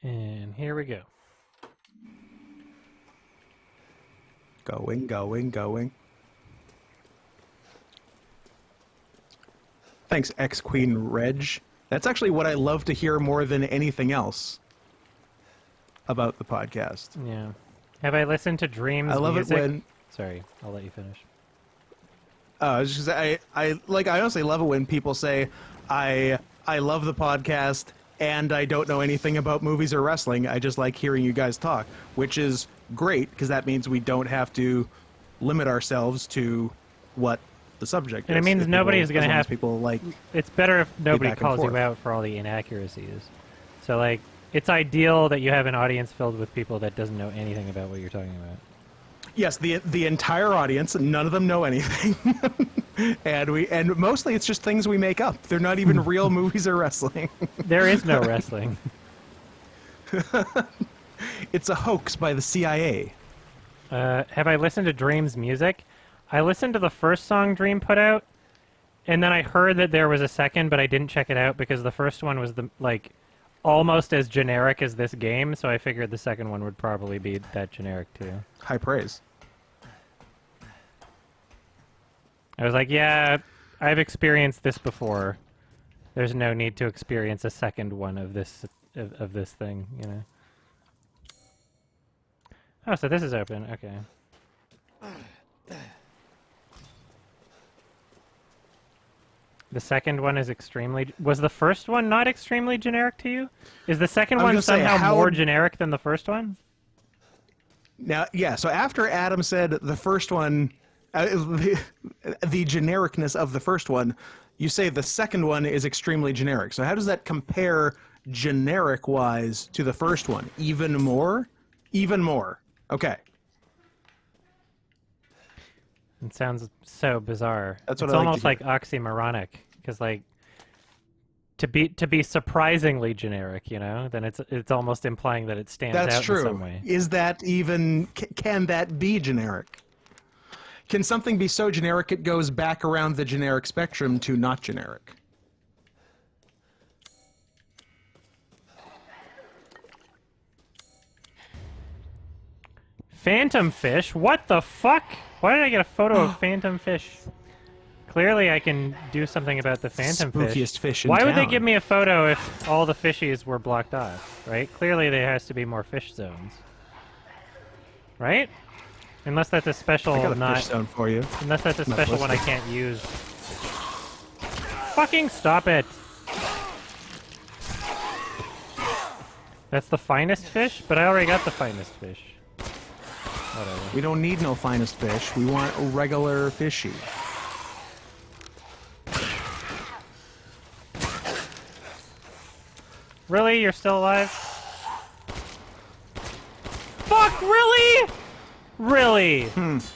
And here we go. Going, going, going. Thanks, X-Queen Reg. That's actually what I love to hear more than anything else about the podcast. Yeah. Have I listened to Dreams I love music? it when... Sorry, I'll let you finish. I honestly love it when people say, I love the podcast and I don't know anything about movies or wrestling. I just like hearing you guys talk, which is great because that means we don't have to limit ourselves to what the subject and is. it means nobody's going to have people like. It's better if nobody back and calls you forth. out for all the inaccuracies. So like, it's ideal that you have an audience filled with people that doesn't know anything about what you're talking about. Yes, the entire audience, none of them know anything. and mostly it's just things we make up. They're not even real movies or wrestling. There is no wrestling. It's a hoax by the CIA. Have I listened to Dream's music? I listened to the first song Dream put out, and then I heard that there was a second, but I didn't check it out because the first one was almost as generic as this game, so I figured the second one would probably be that generic too. High praise. I was like, yeah, I've experienced this before. There's no need to experience a second one of this thing, you know. Oh, so this is open. Okay. The second one is extremely... Was the first one not extremely generic to you? Is the second one somehow more generic than the first one? Now, yeah, so after Adam said the first one, the genericness of the first one, you say the second one is extremely generic. So how does that compare generic-wise to the first one? Even more? Even more. Okay. It sounds so bizarre. That's what it's I like almost to hear. like oxymoronic, because like to be surprisingly generic, you know, then it's almost implying that it stands That's out true. in some way. Is that even... Can that be generic? Can something be so generic it goes back around the generic spectrum to not generic? Phantom fish? What the fuck? Why did I get a photo of phantom fish? Clearly I can do something about the phantom Spookiest fish in Why would they town. give me a photo if all the fishies were blocked off, right? Clearly there has to be more fish zones. Right? Unless that's a special I got a fish zone for you. Unless that's a Not special one I listed. can't use. Fucking stop it! That's the finest fish? But I already got the finest fish. Whatever. We don't need no finest fish. We want regular fishy. Really? You're still alive? Fuck, really? Really? This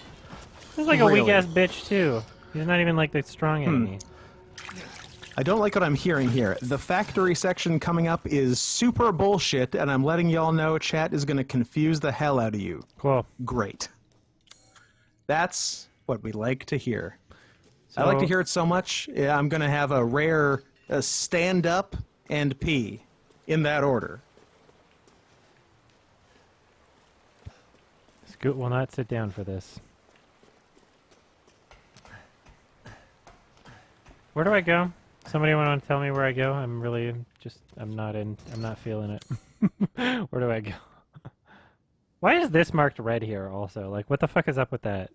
is like a Really? weak-ass bitch, too. He's not even like the strong enemy. I don't like what I'm hearing here. The factory section coming up is super bullshit, and I'm letting y'all know chat is going to confuse the hell out of you. Cool. Great. That's what we like to hear. I So- like to hear it so much, I'm going to have a rare stand up and pee in that order. Scoot will not sit down for this. Where do I go? Somebody want to tell me where I go? I'm really just... I'm not feeling it. Where do I go? Why is this marked red here also? Like, what the fuck is up with that?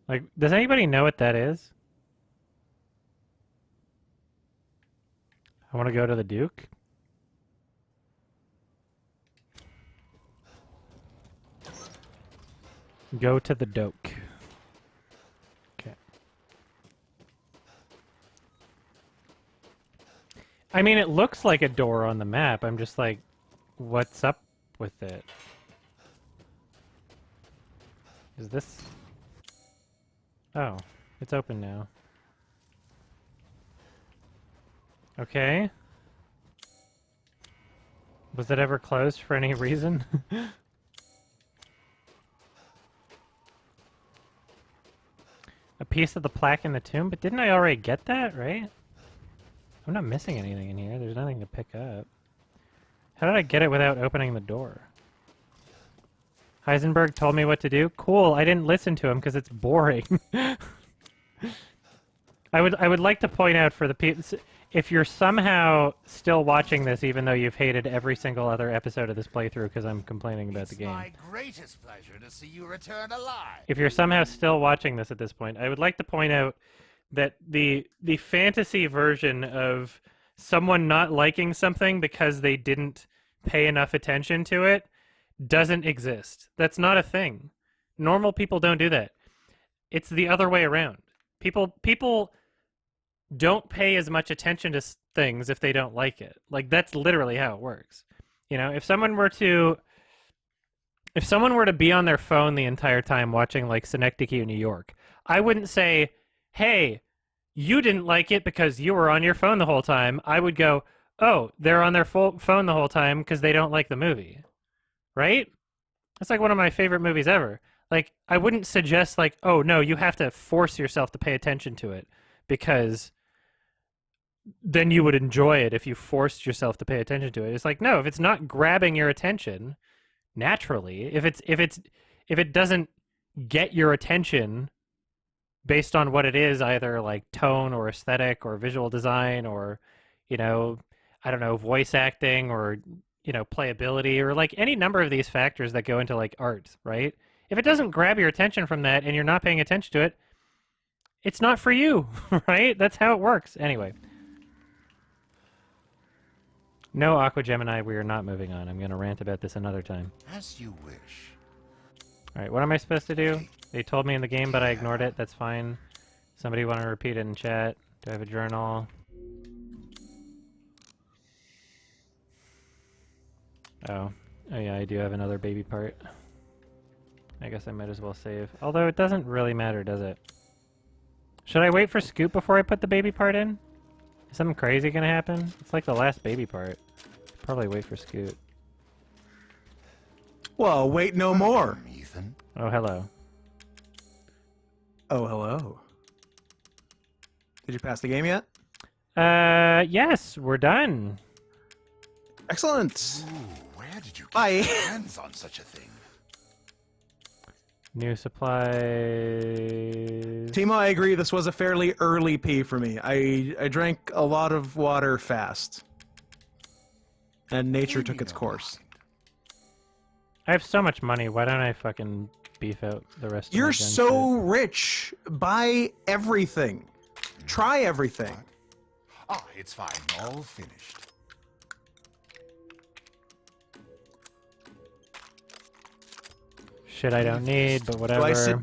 Like, does anybody know what that is? I want to go to the Duke. Go to the Doke. Okay. I mean, it looks like a door on the map. I'm just like, what's up with it? Is this... Oh, it's open now. Okay. Was it ever closed for any reason? A piece of the plaque in the tomb? But didn't I already get that, right? I'm not missing anything in here. There's nothing to pick up. How did I get it without opening the door? Heisenberg told me what to do. Cool. I didn't listen to him because it's boring. I would like to point out for the people, if you're somehow still watching this, even though you've hated every single other episode of this playthrough because I'm complaining about the game. It's my greatest pleasure to see you return alive. If you're somehow still watching this at this point, I would like to point out that the fantasy version of someone not liking something because they didn't pay enough attention to it doesn't exist. That's not a thing. Normal people don't do that. It's the other way around. People don't pay as much attention to things if they don't like it. Like, that's literally how it works. You know, if someone were to be on their phone the entire time watching like Synecdoche, New York, I wouldn't say, "Hey, you didn't like it because you were on your phone the whole time." I would go, "Oh, they're on their phone the whole time because they don't like the movie." Right? It's like one of my favorite movies ever. Like, I wouldn't suggest like, "Oh, no, you have to force yourself to pay attention to it because then you would enjoy it if you forced yourself to pay attention to it." It's like, no, if it's not grabbing your attention naturally, if it doesn't get your attention based on what it is, either like tone or aesthetic or visual design or, you know, I don't know, voice acting or, you know, playability or like any number of these factors that go into like art, right? If it doesn't grab your attention from that and you're not paying attention to it, it's not for you, right? That's how it works. Anyway. No, Aqua Gemini, we are not moving on. I'm going to rant about this another time. As you wish. Alright, what am I supposed to do? They told me in the game, but I ignored it. That's fine. Somebody want to repeat it in chat? Do I have a journal? Oh. Oh yeah, I do have another baby part. I guess I might as well save. Although it doesn't really matter, does it? Should I wait for Scoop before I put the baby part in? Is something crazy gonna happen? It's like the last baby part. Probably wait for Scoot. Well, wait no more. Ethan. Oh, hello. Oh, hello. Did you pass the game yet? Yes, we're done. Excellent. Ooh, where did you get Bye. your hands on such a thing? New supplies. Timo, I agree. This was a fairly early pee for me. I drank a lot of water fast. And nature Maybe took its no course. mind. I have so much money. Why don't I fucking beef out the rest of my You're gun so shit? rich. Buy everything. Try everything. Ah, it's fine. All finished. Shit I don't need, but Do whatever. I sit...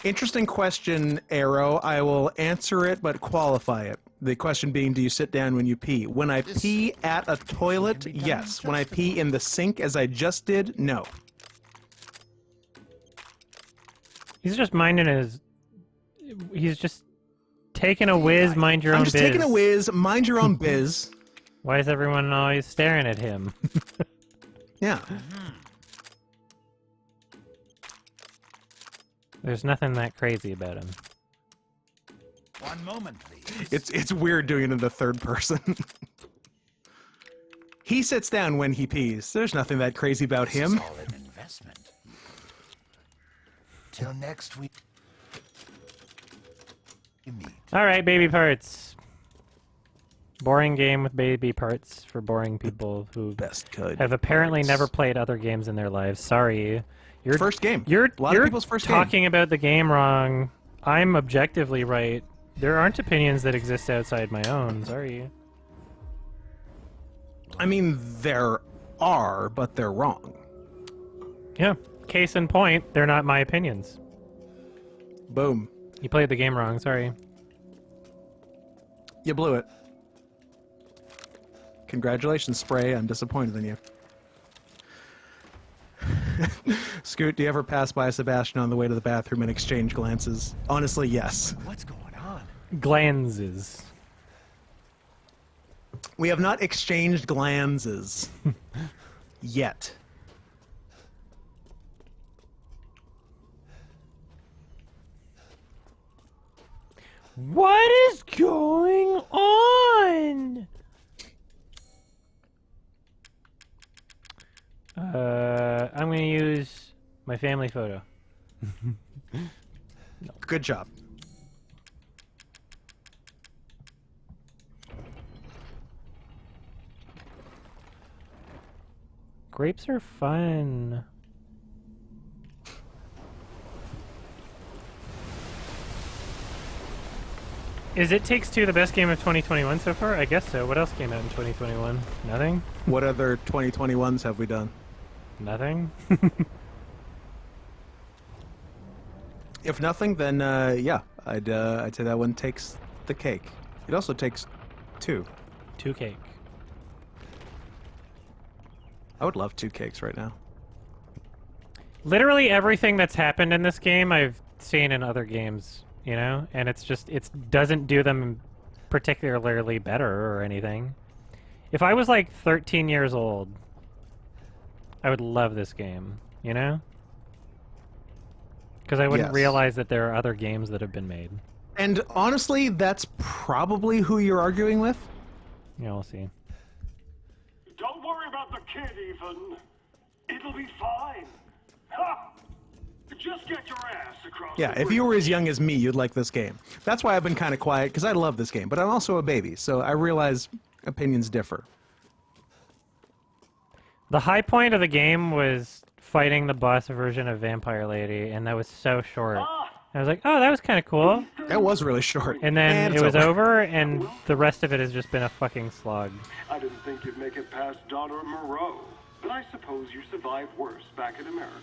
Interesting question, Arrow. I will answer it, but qualify it. The question being, do you sit down when you pee? When I pee at a toilet, yes. When I pee in the sink, as I just did, no. He's just minding his... He's just taking a whiz, mind your own I'm biz. just taking a whiz, mind your own biz. Why is everyone always staring at him? Yeah. There's nothing that crazy about him. One moment, please. It's weird doing it in the third person. He sits down when he pees. There's nothing that crazy about This him. is all an investment. Till next week. You meet. Alright, baby parts. Boring game with baby parts for boring people who Best could. have apparently parts. never played other games in their lives. Sorry. You're, First game. You're, A lot you're of people's first talking about the game wrong. I'm objectively right. There aren't opinions that exist outside my own. Sorry. I mean, there are, but they're wrong. Yeah. Case in point, they're not my opinions. Boom. You played the game wrong. Sorry. You blew it. Congratulations, Spray. I'm disappointed in you. Scoot, do you ever pass by Sebastian on the way to the bathroom and exchange glances? Honestly, yes. What's going on? Glances. We have not exchanged glances. Yet. What is going on? I'm gonna use my family photo. Good job. Grapes are fun. Is It Takes Two the best game of 2021 so far? I guess so. What else came out in 2021? Nothing? What other 2021s have we done? Nothing? If nothing, then yeah, I'd say that one takes the cake. It also takes 2. 2 cake. I would love 2 cakes right now. Literally everything that's happened in this game I've seen in other games, you know? And it's just, it doesn't do them particularly better or anything. If I was like 13 years old, I would love this game, you know? Because I wouldn't Yes. realize that there are other games that have been made. And honestly, that's probably who you're arguing with. Yeah, we'll see. Don't worry about the kid, Ethan. It'll be fine. Ha! Just get your ass across Yeah, the if you bridge. were as young as me, you'd like this game. That's why I've been kind of quiet, because I love this game. But I'm also a baby, so I realize opinions differ. The high point of the game was fighting the boss version of Vampire Lady, and that was so short. I was like, oh, that was kind of cool. That was really short. And then it's it was over, and the rest of it has just been a fucking slog. I didn't think you'd make it past Daughter Moreau, but I suppose you survived worse back in America.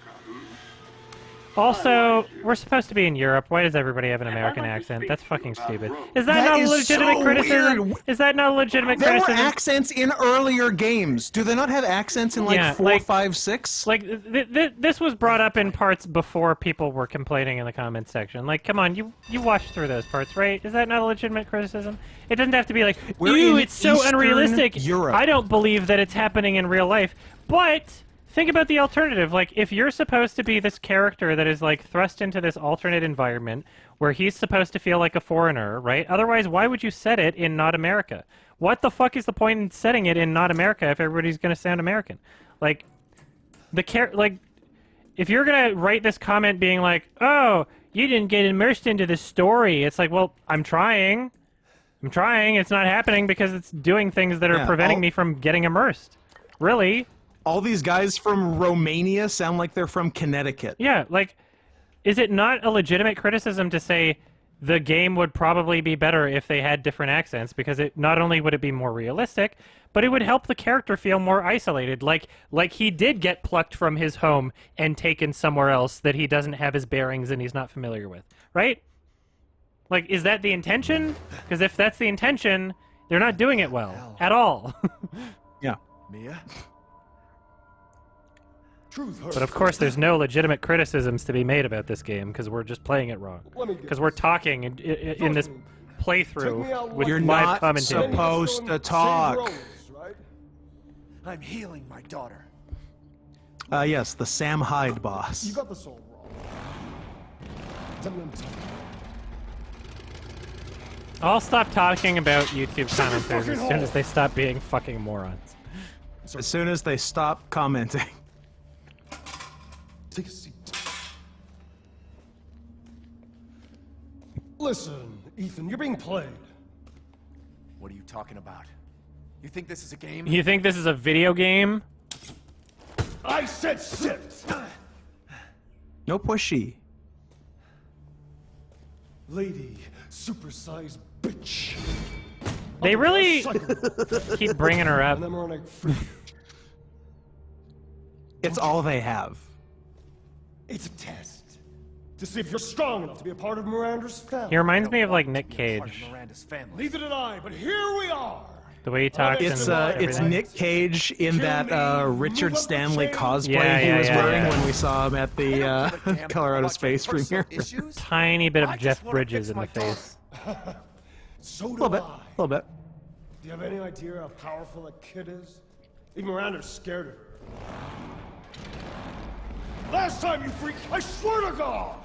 Also, we're supposed to be in Europe. Why does everybody have an American like to accent? speak That's to you fucking about stupid. Rome. Is that That not is legitimate so criticism? weird. Is that not legitimate There were criticism? accents in earlier games. Do they not have accents in like Yeah, 4, like- 5, 6? Like, this was brought up in parts before people were complaining in the comments section. Like, come on, you watched through those parts, right? Is that not a legitimate criticism? It doesn't have to be like, We're ew, in it's so Eastern unrealistic. Europe. I don't believe that it's happening in real life. But think about the alternative. Like, if you're supposed to be this character that is, like, thrust into this alternate environment where he's supposed to feel like a foreigner, right? Otherwise, why would you set it in not America? What the fuck is the point in setting it in not America if everybody's going to sound American? Like, if you're gonna write this comment being like, oh, you didn't get immersed into the story, it's like, well, I'm trying. It's not happening because it's doing things that are Yeah, preventing me from getting immersed. Really? All these guys from Romania sound like they're from Connecticut. Yeah, like, is it not a legitimate criticism to say the game would probably be better if they had different accents, because it not only would it be more realistic, but it would help the character feel more isolated, like he did get plucked from his home and taken somewhere else that he doesn't have his bearings and he's not familiar with, right? Like, is that the intention? Because if that's the intention, they're not doing it well at all. Yeah. Mia? Truth hurts. But of course, there's no legitimate criticisms to be made about this game because we're just playing it wrong. Let me get Because we're talking in this playthrough with You're live not commentary. supposed to talk. Rose, right? I'm healing my daughter. Yes, the Sam Hyde boss. You got the soul wrong. Tell me I'm telling you. I'll stop talking about YouTube Shut your commenters as fucking soon hole. as they stop being fucking morons. As soon as they stop commenting. Take a seat. Listen, Ethan, you're being played. What are you talking about? You think this is a game? You think this is a video game? I said sit! No pushy. Lady, supersized bitch. They really Psycho. keep bringing her up. And then we're on a free. It's all they have. It's a test. To see if you're strong enough to be a part of Miranda's family. He reminds me of like Nick Part of Cage. Miranda's family. Neither did I, but here we are. The way he talks It's and it's everything. Nick Cage in that Richard Stanley cosplay Yeah, he yeah, was yeah, wearing yeah. when we saw him at the I don't give a damn Colorado about your Space personal premiere. issues. Tiny bit I of just Jeff wanna Bridges fix in my the face. So do A little bit. I. A little bit. Do you have any idea how powerful that kid is? Even Miranda's scared of her. Last time, you freak, I swear to God!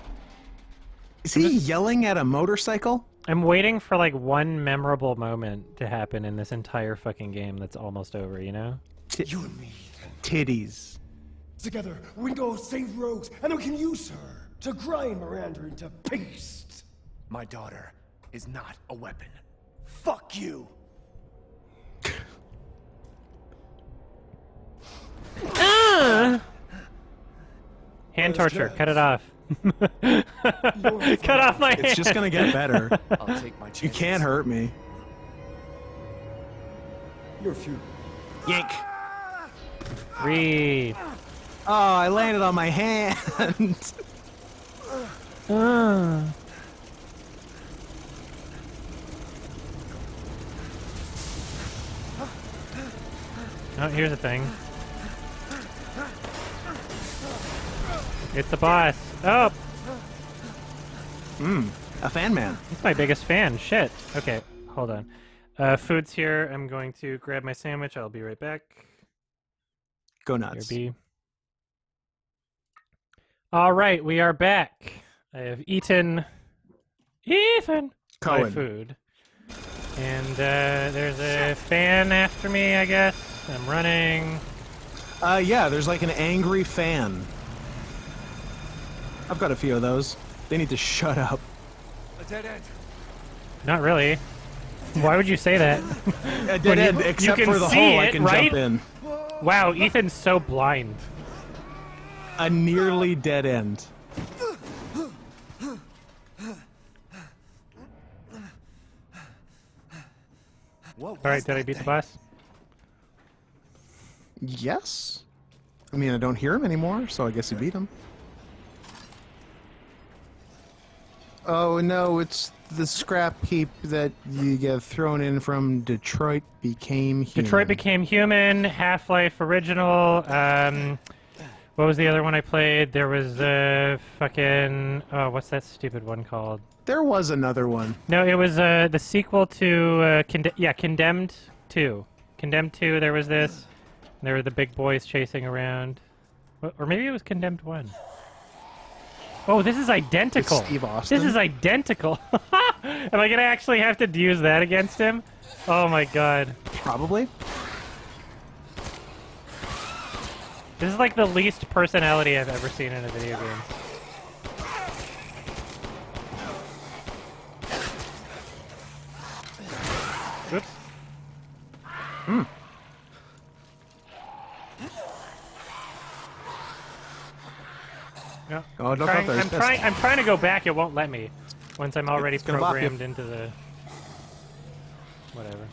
Is he yelling at a motorcycle? I'm waiting for like one memorable moment to happen in this entire fucking game that's almost over, you know? You and me, Ethan. Titties. Together, we can go save Rose, and then we can use her to grind Miranda into paste. My daughter is not a weapon. Fuck you! Hand Where's torture. Jazz? Cut it off. Cut off my hand. It's just gonna get better. I'll take my chances. You can't hurt me. You're futile. Yank. Re. Oh, I landed on my hand. Oh, here's the thing. It's the boss. Oh, A fan man. it's my biggest fan. Shit. Okay, hold on. Food's here. I'm going to grab my sandwich. I'll be right back. Go Here nuts. be. All right, we are back. I have eaten my Cohen. food. And there's a fan after me, I guess. I'm running. Yeah, there's like an angry fan. I've got a few of those. They need to shut up. A dead end. Not really. Why would you say that? A dead When you- end, you except can for the see hole I it, can right? jump in. Wow, Ethan's so blind. A nearly dead end. What All right, did I beat the boss? Yes. I mean, I don't hear him anymore, so I guess you beat him. Oh no, it's the scrap heap that you get thrown in from Detroit Became Human. Detroit Became Human, Half-Life Original. What was the other one I played? There was fucking. Oh, what's that stupid one called? There was another one. No, it was the sequel to Condemned 2. Condemned 2. There was this. There were the big boys chasing around, or maybe it was Condemned 1. Oh, this is identical. With Steve Austin? This is identical. Am I gonna actually have to use that against him? Oh my god. Probably. This is like the least personality I've ever seen in a video game. Oops. No. Oh, look out there, it's I'm trying to go back. It won't let me. Once I'm already It's gonna bop you. programmed into the whatever.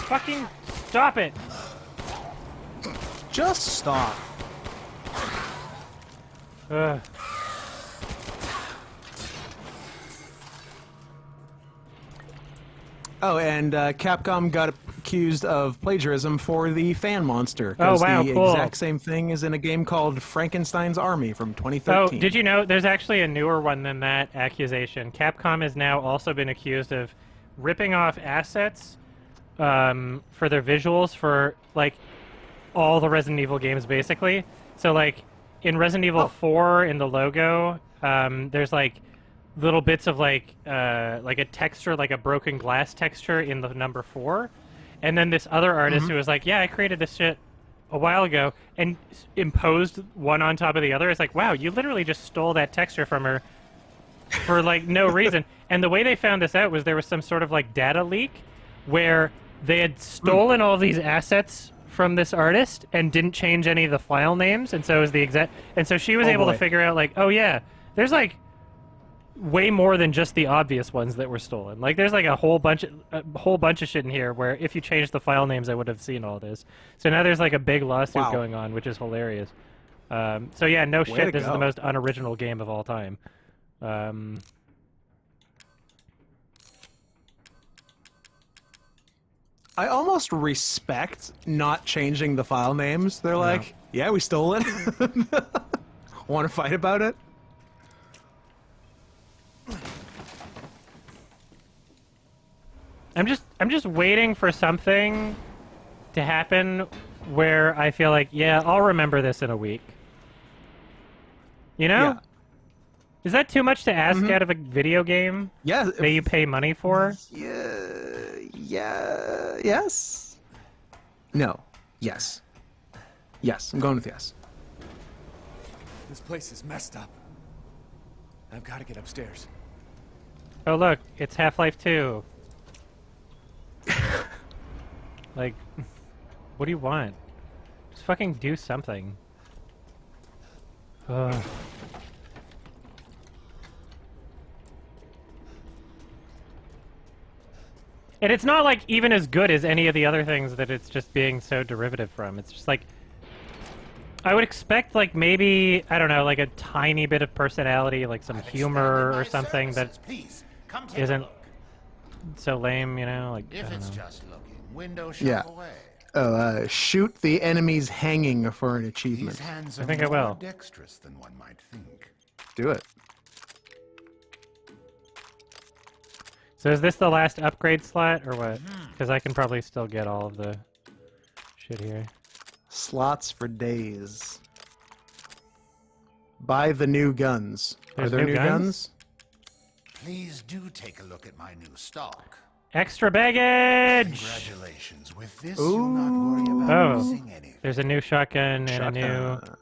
Fucking stop it! Just stop. Ugh. Oh, and Capcom got accused of plagiarism for the fan monster. Oh, wow, the cool. exact same thing is in a game called Frankenstein's Army from Oh, 2013. did you know there's actually a newer one than that accusation? Capcom has now also been accused of ripping off assets for their visuals for, like, all the Resident Evil games, basically. So, like, in Resident Evil 4, in the logo, there's, like, little bits of, like a texture, like a broken glass texture in the number 4. And then this other artist who was like, yeah, I created this shit a while ago, and imposed one on top of the other. It's like, wow, you literally just stole that texture from her for, like, no reason. And the way they found this out was there was some sort of, like, data leak where they had stolen all these assets from this artist and didn't change any of the file names, and so it was the exact. And so she was Oh, able boy. to figure out, like, oh yeah, there's, like, way more than just the obvious ones that were stolen. Like, there's, like, a whole bunch of shit in here where if you changed the file names, I would have seen all this. So now there's, like, a big lawsuit Wow. going on, which is hilarious. So yeah, no to shit, this is the go. most unoriginal game of all time. I almost respect not changing the file names. They're like, yeah, we stole it. Want to fight about it? I'm just waiting for something to happen where I feel like, yeah, I'll remember this in a week. You know? Yeah. Is that too much to ask out of a video game Yeah. that you pay money for? Yeah. Yes. No. Yes. Yes. I'm going with yes. This place is messed up. I've got to get upstairs. Oh look, it's Half-Life 2. Like, what do you want? Just fucking do something. Ugh. And it's not like even as good as any of the other things that it's just being so derivative from. It's just like I would expect like maybe I don't know, like a tiny bit of personality, like some humor or something that isn't so lame, you know? Like If I don't it's know. just looking, window shop Yeah. away. Oh, shoot the enemies hanging for an achievement. These hands I are think I more will. dexterous than one might think. Do it. So is this the last upgrade slot or what? Because I can probably still get all of the shit here. Slots for days. Buy the new guns. There's Are there new new guns? guns? Please do take a look at my new stock. Extra baggage! Congratulations. With this, you'll not worry about Oh. missing anything. There's a new shotgun and a new... Shotgun.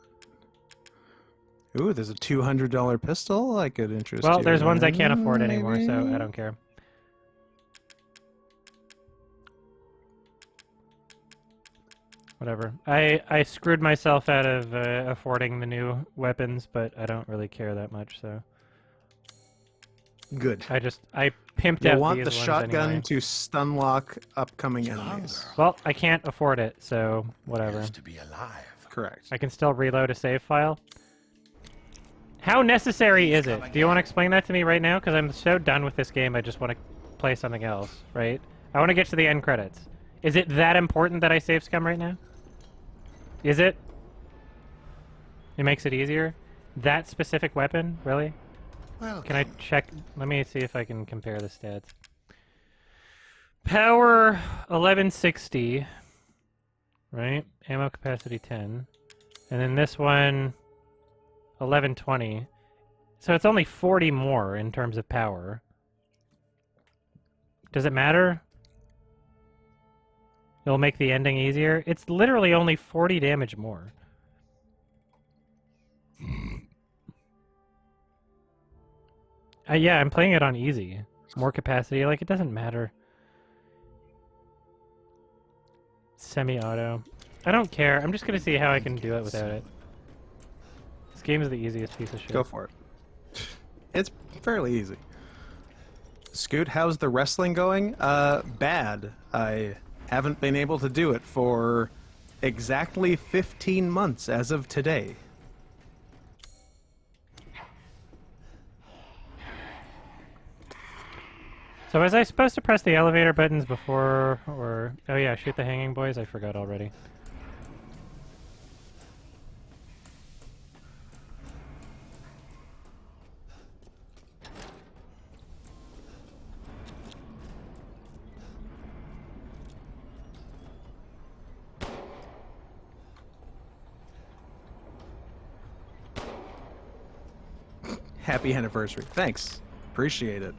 Ooh, there's a $200 pistol I could interest Well, you there's ones I can't in, afford anymore, so maybe? I don't care. Whatever. I screwed myself out of affording the new weapons, but I don't really care that much, so... Good. I pimped You'll out want these the ones shotgun anyway. to stun lock upcoming enemies. Well, I can't afford it, so whatever. Just to be alive. Correct. I can still reload a save file. How necessary is it? Do you want to explain that to me right now? Because I'm so done with this game, I just want to play something else, right? I want to get to the end credits. Is it that important that I save scum right now? Is it? It makes it easier? That specific weapon? Really? Well, Can I check? Let me see if I can compare the stats. Power 1160, right? Ammo capacity 10. And then this one 1120. So it's only 40 more in terms of power. Does it matter? It'll make the ending easier. It's literally only 40 damage more. Yeah, I'm playing it on easy. More capacity, like it doesn't matter. Semi-auto. I don't care. I'm just gonna see how I can do it without it. This game is the easiest piece of shit. Go for it. It's fairly easy. Scoot, how's the wrestling going? Bad. I haven't been able to do it for exactly 15 months as of today. So was I supposed to press the elevator buttons before, or... Oh yeah, shoot the hanging boys? I forgot already. Happy anniversary. Thanks. Appreciate it.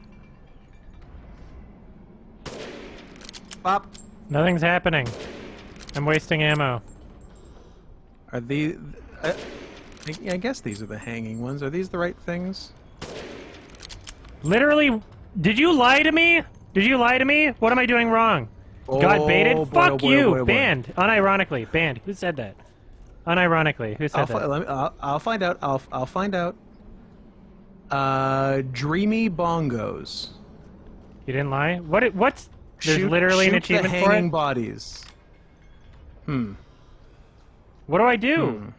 Bop. Nothing's happening. I'm wasting ammo. Are these... I guess these are the hanging ones. Are these the right things? Literally, did you lie to me? Did you lie to me? What am I doing wrong? Got baited? boy, Fuck oh boy, you! oh boy, oh boy. Banned. Unironically. Banned. Who said that? Unironically. Who said that? I'll find out. I'll find out. Dreamy bongos. You didn't lie? What's... There's Shoot- literally an shoot achievement the for hanging it? bodies. What do I do?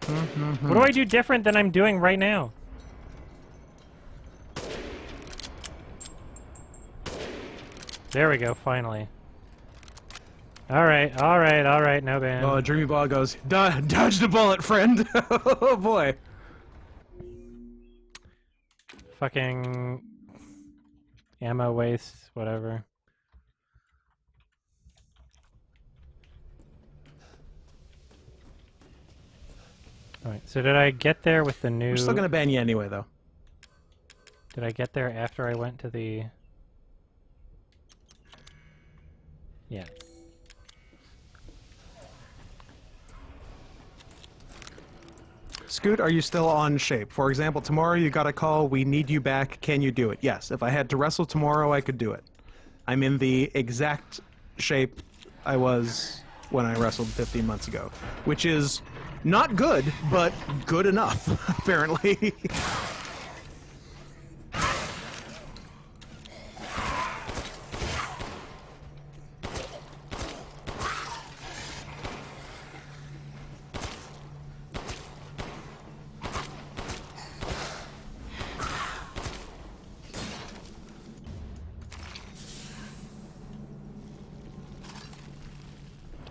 What do I do different than I'm doing right now? There we go, finally. Alright, no ban. Oh, Dreamy bongos. Dodge the bullet, friend. Oh boy. Fucking... ammo waste, whatever. Alright, so did I get there with the new... We're still gonna ban you anyway, though. Did I get there after I went to the... Yeah. Scoot, are you still on shape? For example, tomorrow you got a call, we need you back, can you do it? Yes, if I had to wrestle tomorrow, I could do it. I'm in the exact shape I was when I wrestled 15 months ago, which is not good, but good enough, apparently.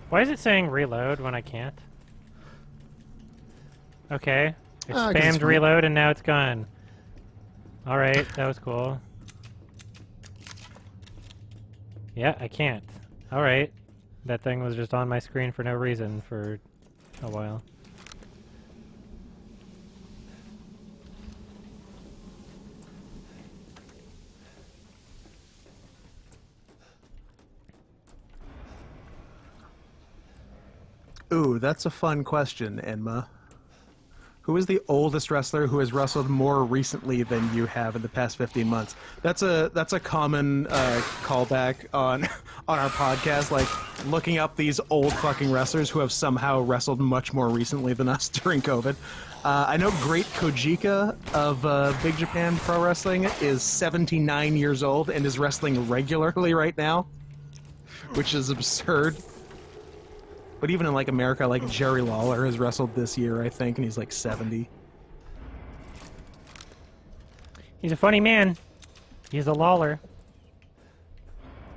Why is it saying reload when I can't? Okay. It 'Cause it's spammed fun. reload and now it's gone. Alright, that was cool. Yeah, I can't. Alright. That thing was just on my screen for no reason for a while. Ooh, that's a fun question, Enma. Who is the oldest wrestler who has wrestled more recently than you have in the past 15 months? That's a common callback on on our podcast, like looking up these old fucking wrestlers who have somehow wrestled much more recently than us during COVID. I know Great Kojika of Big Japan Pro Wrestling is 79 years old and is wrestling regularly right now, which is absurd. But even in like America, like Jerry Lawler has wrestled this year, I think, and he's like 70. He's a funny man. He's a lawler.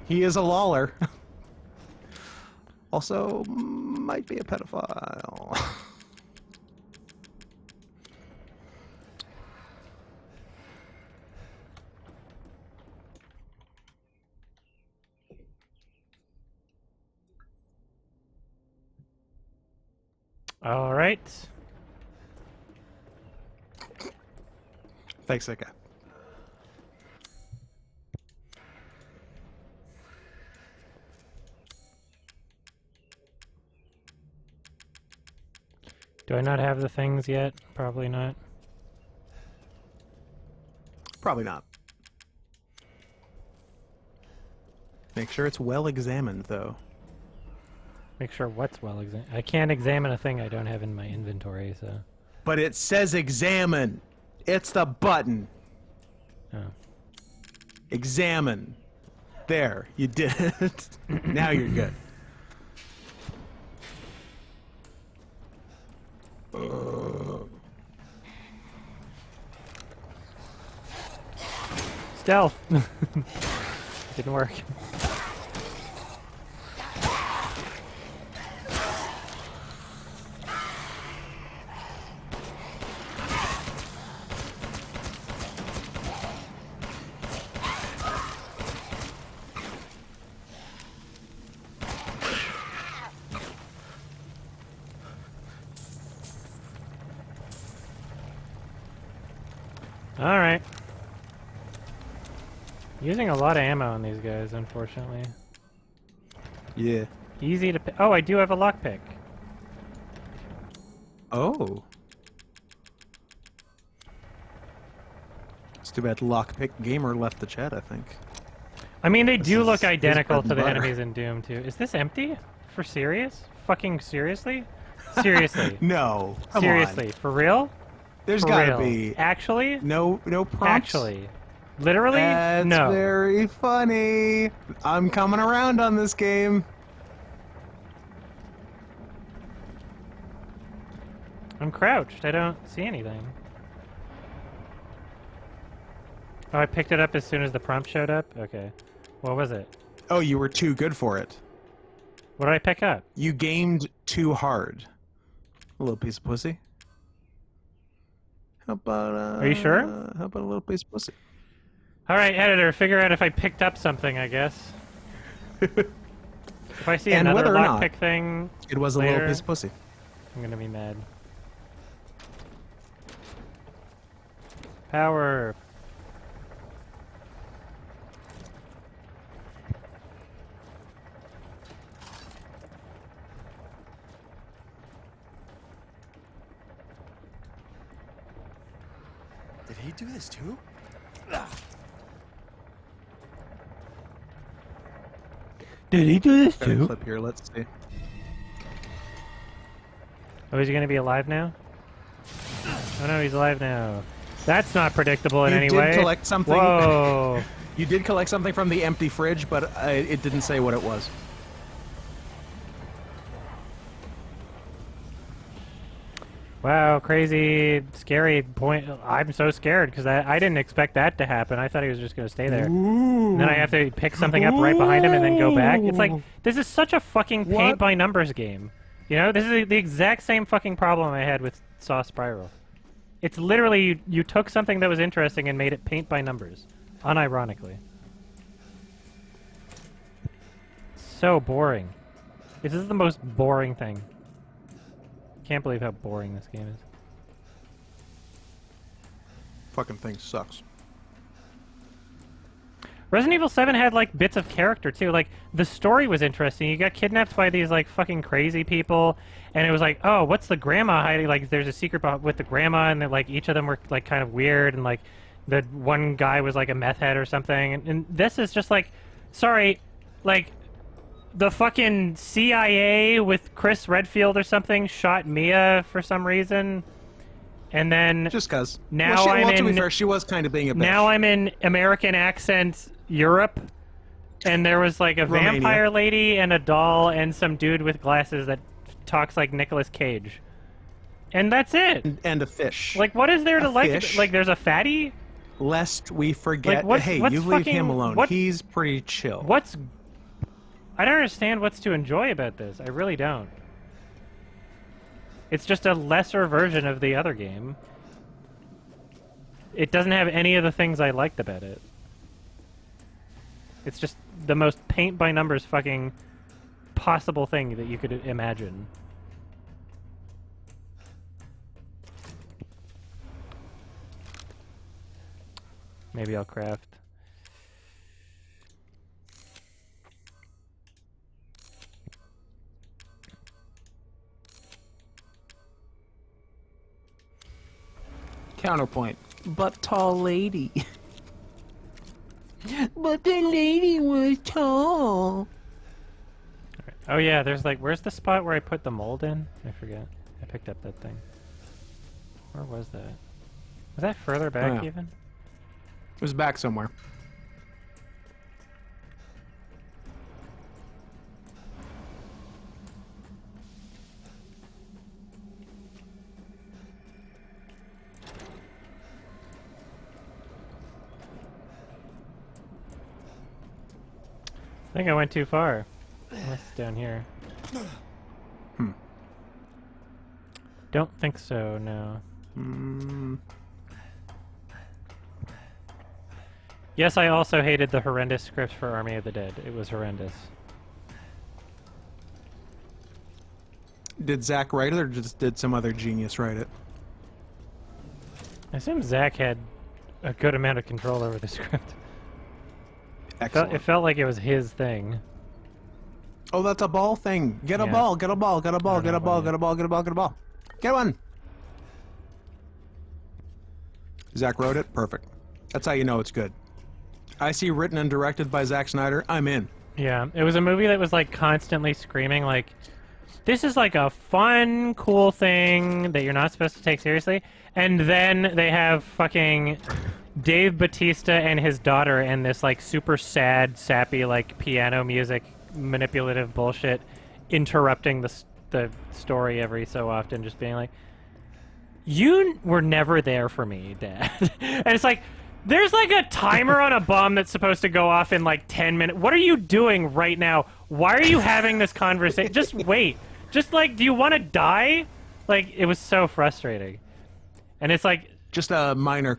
He is a Lawler. Also, might be a pedophile. Alright. Thanks, that guy. Do I not have the things yet? Probably not. Probably not. Make sure it's well examined, though. Make sure what's well examined. I can't examine a thing I don't have in my inventory, so... But it says examine. It's the button. Oh. Examine. There, you did it. Now you're good. Stealth! Didn't work. Alright. Using a lot of ammo on these guys, unfortunately. Yeah. Easy to oh, I do have a lockpick. Oh. It's too bad Lockpick Gamer left the chat, I think. I mean, they This do is look his identical bread to and the butter. enemies in Doom, too. Is this empty? For serious? Fucking seriously? Seriously. No. Come Seriously. on. For real? There's For gotta real. be Actually? no prompts. Actually. Literally? That's no. very funny. I'm coming around on this game. I'm crouched. I don't see anything. Oh, I picked it up as soon as the prompt showed up? Okay. What was it? Oh, you were too good for it. What did I pick up? You gamed too hard. A little piece of pussy. How about Are you sure? How about a little piece of pussy? Alright, editor, figure out if I picked up something, I guess. If I see And another whether or not lockpick thing It was a later, little piece of pussy. I'm gonna be mad. Power. Did he do this too? Did he do this Got a clip here. Let's see. Oh, is he going to be alive now? Oh no, he's alive now. That's not predictable in You any did way. collect something. Whoa. You did collect something from the empty fridge, but it didn't say what it was. Wow, crazy, scary point. I'm so scared because I didn't expect that to happen. I thought he was just going to stay there. And then I have to pick something up right behind him and then go back. It's like, this is such a fucking paint by numbers game. You know, this is the exact same fucking problem I had with Saw Spiral. It's literally, you took something that was interesting and made it paint by numbers. Unironically. So boring. This is the most boring thing. Can't believe how boring this game is. Fucking thing sucks. Resident Evil 7 had, like, bits of character, too. Like, the story was interesting. You got kidnapped by these, like, fucking crazy people, and it was like, oh, what's the grandma hiding? Like, there's a secret with the grandma, and, like, each of them were, like, kind of weird, and, like, the one guy was, like, a meth head or something. And this is just, like, sorry, like, the fucking CIA with Chris Redfield or something shot Mia for some reason. And then Just cause. Now well, I'm to be in- fair, she was kind of being a bitch. now I'm in American accent Europe, and there was like a Romania. vampire lady and a doll and some dude with glasses that talks like Nicolas Cage. And that's it. And a fish. Like, what is there to A like? fish. Like, there's a fatty? Lest we forget. Like, what's- hey, what's you leave fucking- him alone. what- He's pretty chill. What's... I don't understand what's to enjoy about this. I really don't. It's just a lesser version of the other game. It doesn't have any of the things I liked about it. It's just the most paint-by-numbers fucking possible thing that you could imagine. Maybe I'll craft. Counterpoint. But tall lady. But the lady was tall. Oh yeah, there's like, where's the spot where I put the mold in? I forget. I picked up that thing. Where was that? Was that further back yeah. even? It was back somewhere. I think I went too far. Unless it's down here. Don't think so, no. Yes, I also hated the horrendous script for Army of the Dead. It was horrendous. Did Zach write it, or just did some other genius write it? I assume Zach had a good amount of control over the script. Excellent. It felt like it was his thing. Oh, that's a ball thing. Get a Yeah. ball, get a ball, get a ball, don't get a know ball, what get a ball, get a ball, get a ball. Get one! Zach wrote it? Perfect. That's how you know it's good. I see written and directed by Zack Snyder. I'm in. Yeah, it was a movie that was like constantly screaming like, this is like a fun, cool thing that you're not supposed to take seriously. And then they have fucking Dave Bautista and his daughter and this like super sad, sappy like piano music, manipulative bullshit, interrupting the story every so often, just being like, you were never there for me, Dad. And it's like, there's like a timer on a bomb that's supposed to go off in like 10 minutes. What are you doing right now? Why are you having this conversation? Just wait. Just like, do you want to die? Like, it was so frustrating. And it's like... Just a minor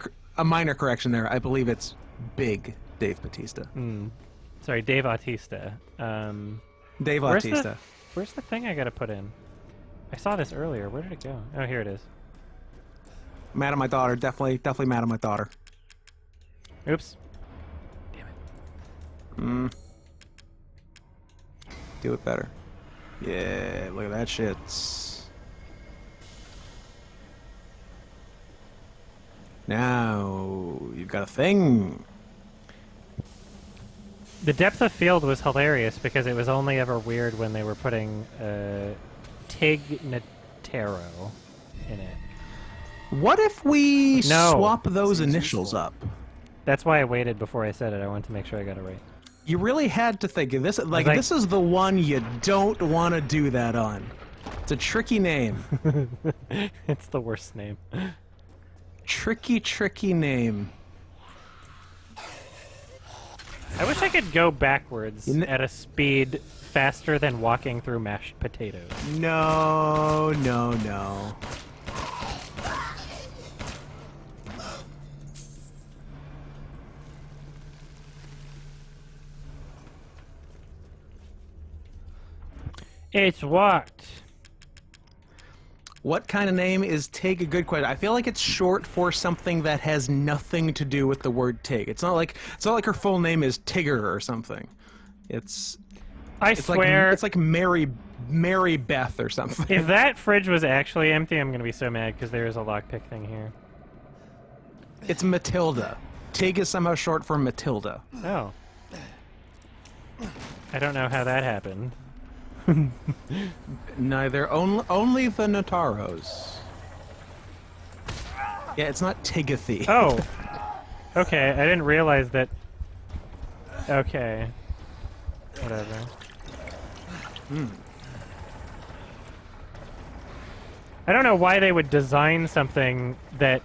correction there. I believe it's Big Dave Bautista. Sorry, Dave Bautista. Dave Where's Bautista. where's the thing I gotta put in? I saw this earlier. Where did it go? Oh, here it is. Mad at my daughter. Definitely mad at my daughter. Oops. Do it better. Yeah, look at that shit. Now you've got a thing. The depth of field was hilarious because it was only ever weird when they were putting Tig Notaro in it. What if we No. swap those Seems initials useful. up? That's why I waited before I said it. I wanted to make sure I got it right. You really had to think of this. Like, like- this is the one you don't want to do that on. It's a tricky name. It's the worst name. Tricky, tricky name. I wish I could go backwards You kn- at a speed faster than walking through mashed potatoes. No, no, no. It's walked. What kind of name is Tig? A good question. I feel like it's short for something that has nothing to do with the word Tig. It's not like her full name is Tigger or something. It's I swear, it's like Mary Beth or something. if that fridge was actually empty, I'm gonna be so mad because there is a lockpick thing here. It's Matilda. Tig is somehow short for Matilda. Oh. I don't know how that happened. Neither. Only the Notaros. Yeah, it's not Tigathy. Oh. Okay, I didn't realize that. Okay. Whatever. I don't know why they would design something that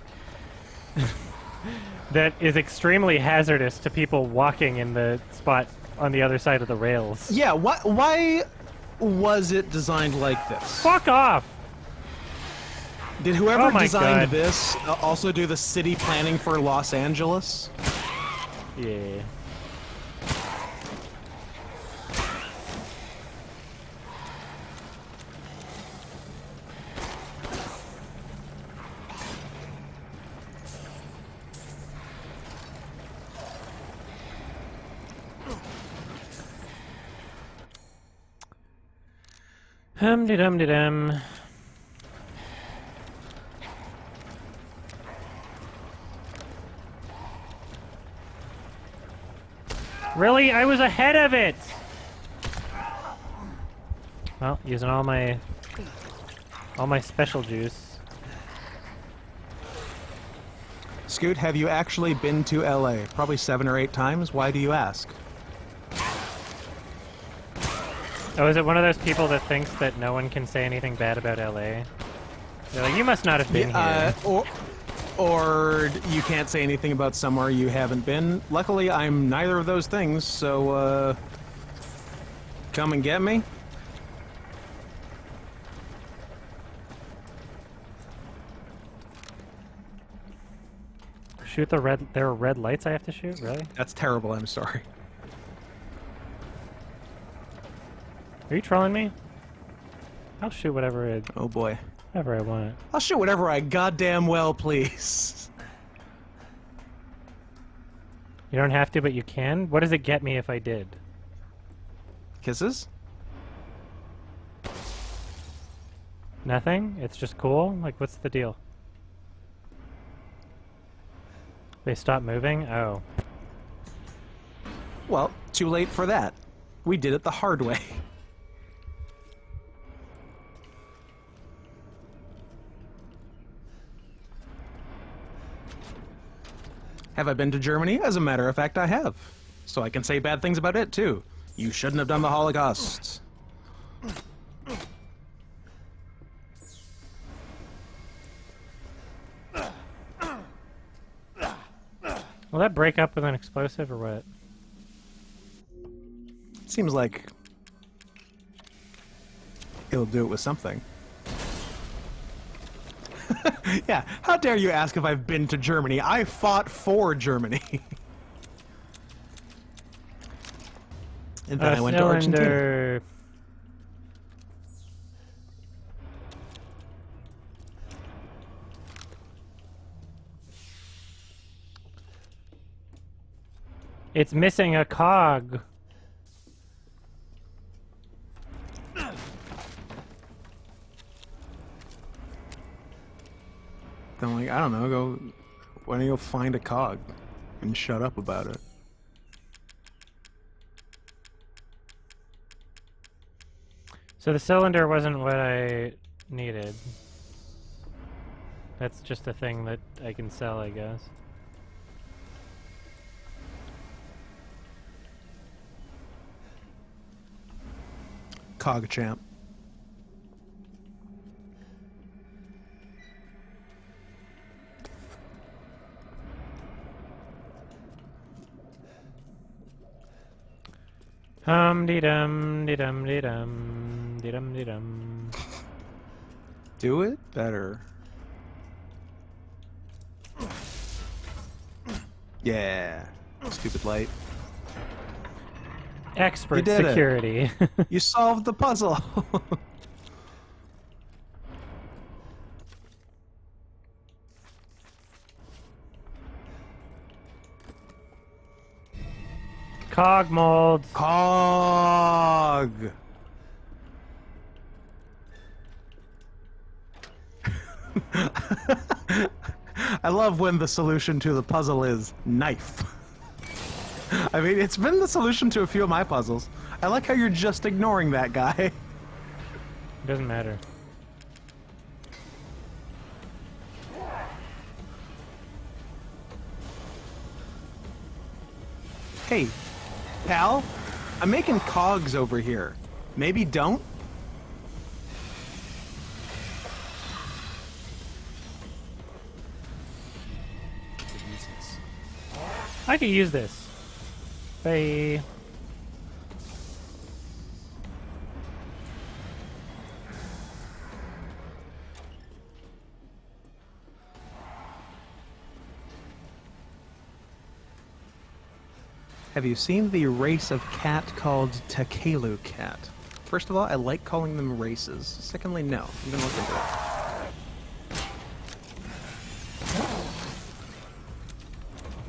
that is extremely hazardous to people walking in the spot on the other side of the rails. Yeah, why was it designed like this? Fuck off! Did whoever Oh my designed God. this also do the city planning for Los Angeles? Yeah. Hum-de-dum-de-dum. Really? I was ahead of it! Well, using all my special juice. Scoot, have you actually been to LA? Probably 7 or 8 times. Why do you ask? Oh, is it one of those people that thinks that no one can say anything bad about LA? They're like, you must not have been here. Or you can't say anything about somewhere you haven't been. Luckily, I'm neither of those things, so, come and get me. Shoot the red. There are red lights I have to shoot? Really? That's terrible, I'm sorry. Are you trolling me? I'll shoot whatever Oh boy. I want. I'll shoot whatever I goddamn well please. You don't have to, but you can? What does it get me if I did? Kisses? Nothing? It's just cool? Like, what's the deal? They stop moving? Oh. Well, too late for that. We did it the hard way. Have I been to Germany? As a matter of fact, I have. So I can say bad things about it, too. You shouldn't have done the Holocaust. Will that break up with an explosive or what? Seems like it'll do it with something. Yeah, how dare you ask if I've been to Germany? I fought for Germany. And then I went to Argentina. Cylinder. It's missing a cog. I'm like, I don't know, go Why don't you find a cog and shut up about it? So the cylinder wasn't what I needed. That's just a thing that I can sell, I guess. Cog champ. Dee dum dee dum dee dum dee dum dee dum. Do it better. Yeah. Stupid light. Expert did it. security. You solved the puzzle. Cog molds. Cog. I love when the solution to the puzzle is knife. I mean, it's been the solution to a few of my puzzles. I like how you're just ignoring that guy. Doesn't matter. Hey, pal, I'm making cogs over here. Maybe don't? I could use this. Bye. Have you seen the race of cat called Takelu cat? First of all, I like calling them races. Secondly, no. I'm gonna look into it.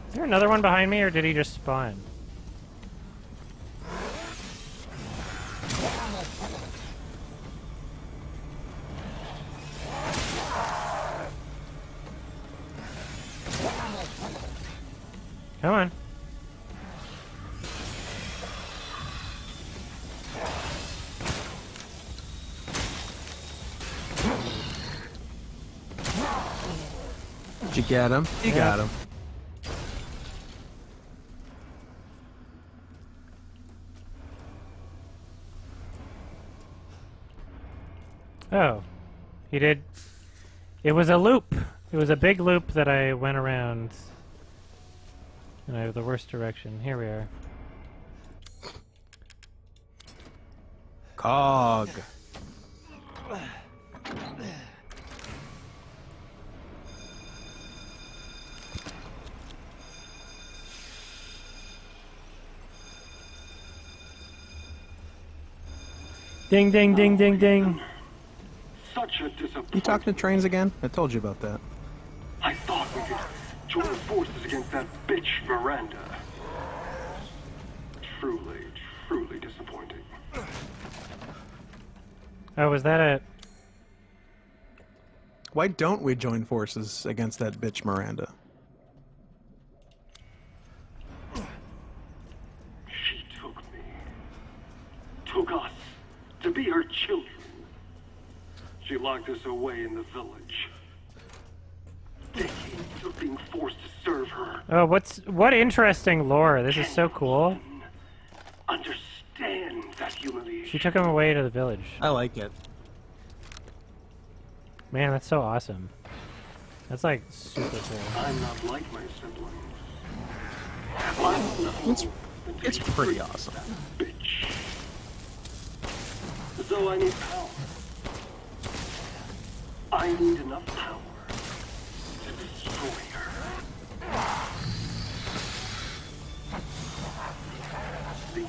Is there another one behind me, or did he just spawn? Come on. Did you get him? You got him. Oh. He did... It was a loop. It was a big loop that I went around. And I have the worst direction. Here we are. Cog. Ding, ding, ding, ding, ding. Such a disappointment. You talking to trains again? I told you about that. I thought we could join forces against that bitch Miranda. Truly, truly disappointing. Oh, was that a... Why don't we join forces against that bitch Miranda? She took me. Took us to be her children. She locked us away in the village. Decades of being forced to serve her. Oh, what interesting lore. This is so cool. Understand that humiliation. She took him away to the village. I like it. Man, that's so awesome. That's like super cool. I'm not like my siblings. It's pretty awesome. Bitch. So I need power. I need enough power to destroy her. These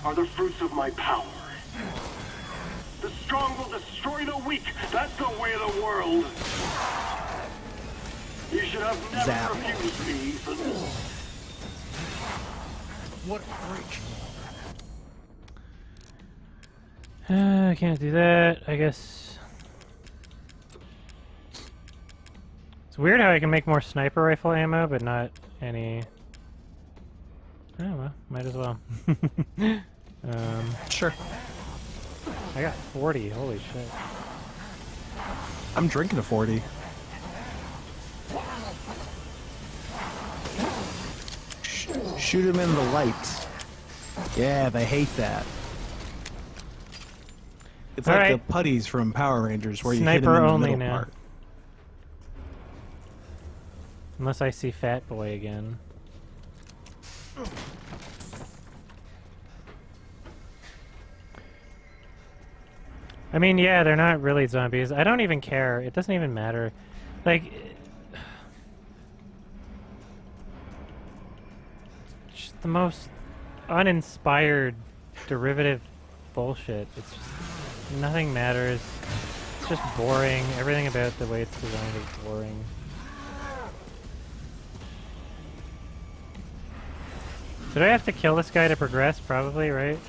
are the fruits of my power. The strong will destroy the weak. That's the way of the world. You should have never Zap. refused me, Ethan. What a freak. I can't do that, I guess. It's weird how I can make more sniper rifle ammo, but not any... Oh, well, might as well. Sure. I got 40, holy shit. I'm drinking a 40. Shoot him in the light. Yeah, they hate that. It's All like right. the putties from Power Rangers where Sniper you hit him in the only middle now. part. Unless I see Fat Boy again. I mean, yeah, they're not really zombies. I don't even care. It doesn't even matter. Like, just the most uninspired derivative bullshit. It's just, nothing matters. It's just boring. Everything about the way it's designed is boring. Did I have to kill this guy to progress? Probably, right?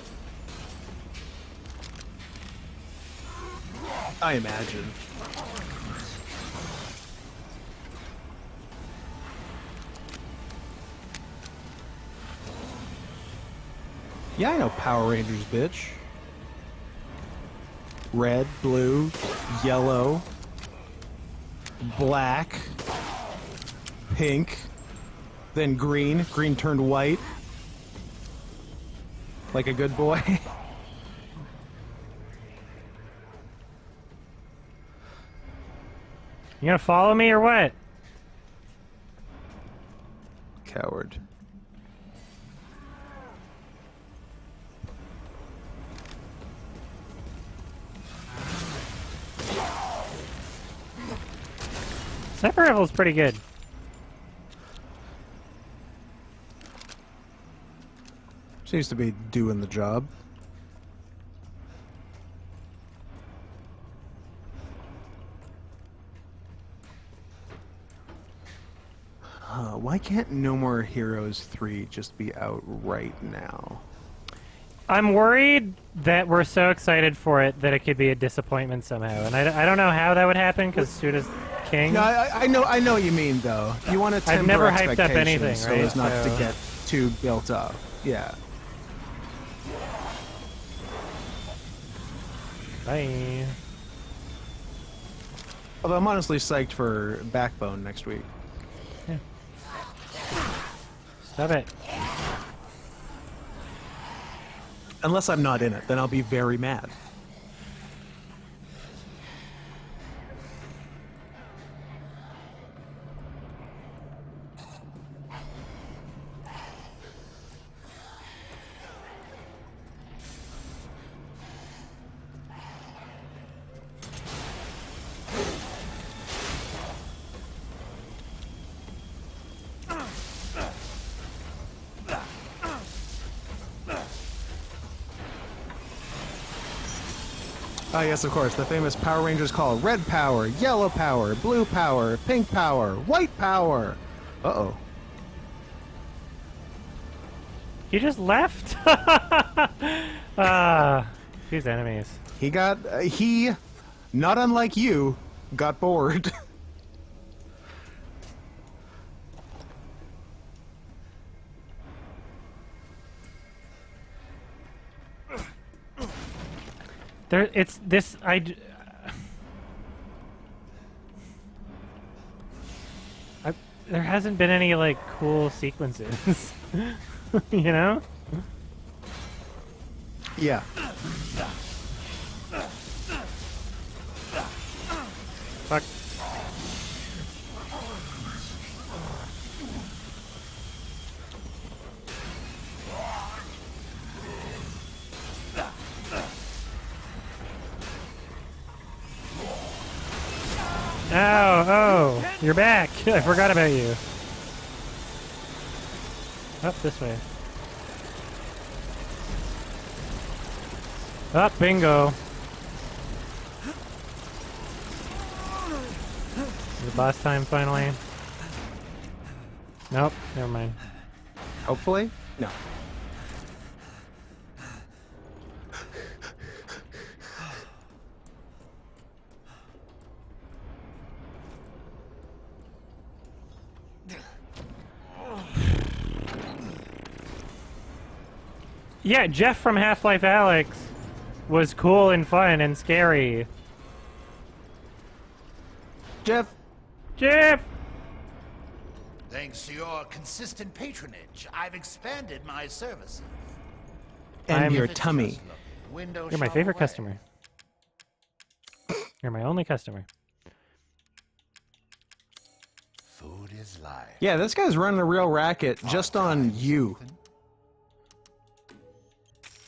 I imagine. Yeah, I know Power Rangers, bitch. Red, blue, yellow, black, pink, then green. Green turned white. Like a good boy. You gonna follow me or what? Coward. Sniper rifle's pretty good. Seems to be doing the job. Why can't No More Heroes 3 just be out right now? I'm worried that we're so excited for it that it could be a disappointment somehow, and I don't know how that would happen because Suda's king. No, I know what you mean though. You want to temper I've never hyped up expectations anything, so right? as not to So- get too built up. Yeah. Bye. Although I'm honestly psyched for Backbone next week. Stop it. Unless I'm not in it, then I'll be very mad. Ah, yes, of course. The famous Power Rangers call red power, yellow power, blue power, pink power, white power. Uh-oh. He just left. These enemies. He got, not unlike you, got bored. There, it's this. There hasn't been any like cool sequences, you know? Yeah. Fuck. Oh, you're back. I forgot about you. Up this way. Up, bingo. Is it boss time finally? Nope, never mind. Hopefully? No. Yeah, Jeff from Half-Life Alyx was cool and fun and scary. Jeff, Jeff! Thanks to your consistent patronage, I've expanded my services. and I'm- your If it's tummy. just looking, window You're my shop favorite away. customer. You're my only customer. Food is life. Yeah, this guy's running a real racket just on you.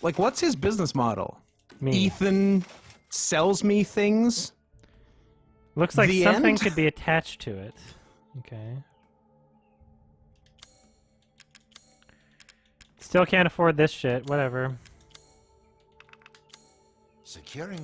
Like, what's his business model? Me. Ethan sells me things. Looks like The something end? could be attached to it. Okay. Still can't afford this shit. Whatever. Securing